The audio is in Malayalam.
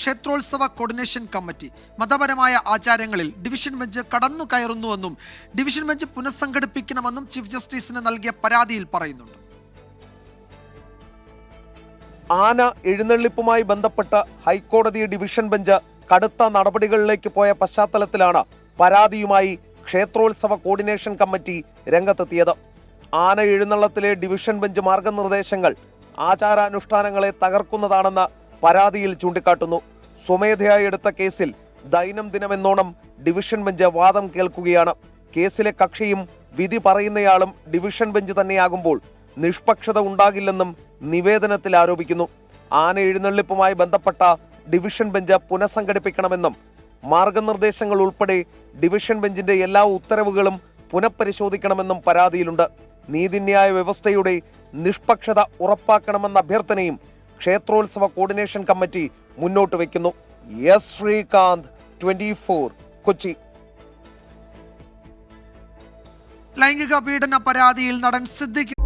ക്ഷേത്രോത്സവ കോർഡിനേഷൻ കമ്മിറ്റി. മതപരമായ ആചാരങ്ങളിൽ ഡിവിഷൻ ബെഞ്ച് കടന്നു കയറുന്നുവെന്നും ഡിവിഷൻ ബെഞ്ച് പുനഃസംഘടിപ്പിക്കണമെന്നും ചീഫ് ജസ്റ്റിസിന് നൽകിയ പരാതിയിൽ പറയുന്നുണ്ട്. ആന എഴുന്നള്ളിപ്പുമായി ബന്ധപ്പെട്ട് ഹൈക്കോടതി ഡിവിഷൻ ബെഞ്ച് കടുത്ത നടപടികളിലേക്ക് പോയ പശ്ചാത്തലത്തിലാണ് പരാതിയുമായി ക്ഷേത്രോത്സവ കോർഡിനേഷൻ കമ്മിറ്റി രംഗത്തെത്തിയത്. ആന എഴുന്നള്ളത്തിലെ ഡിവിഷൻ ബെഞ്ച് മാർഗനിർദ്ദേശങ്ങൾ ആചാരാനുഷ്ഠാനങ്ങളെ തകർക്കുന്നതാണെന്ന് പരാതിയിൽ ചൂണ്ടിക്കാട്ടുന്നു. സ്വമേധയായി എടുത്ത കേസിൽ ദൈനംദിനമെന്നോണം ഡിവിഷൻ ബെഞ്ച് വാദം കേൾക്കുകയാണ്. കേസിലെ കക്ഷിയും വിധി പറയുന്നയാളും ഡിവിഷൻ ബെഞ്ച് തന്നെയാകുമ്പോൾ നിഷ്പക്ഷത ഉണ്ടാകില്ലെന്നും നിവേദനത്തിൽ ആരോപിക്കുന്നു. ആന എഴുന്നള്ളിപ്പുമായി ബന്ധപ്പെട്ട ഡിവിഷൻ ബെഞ്ച് പുനഃസംഘടിപ്പിക്കണമെന്നും മാർഗനിർദ്ദേശങ്ങൾ ഉൾപ്പെടെ ഡിവിഷൻ ബെഞ്ചിന്റെ എല്ലാ ഉത്തരവുകളും പുനഃപരിശോധിക്കണമെന്നും പരാതിയിലുണ്ട്. നീതിന്യായ വ്യവസ്ഥയുടെ നിഷ്പക്ഷത ഉറപ്പാക്കണമെന്ന അഭ്യർത്ഥനയും ക്ഷേത്രോത്സവ കോർഡിനേഷൻ കമ്മിറ്റി മുന്നോട്ട് വയ്ക്കുന്നു. എസ് ശ്രീകാന്ത്, 24, കൊച്ചി. ലൈംഗിക പീഡന പരാതിയിൽ നടൻ സിദ്ദിഖ്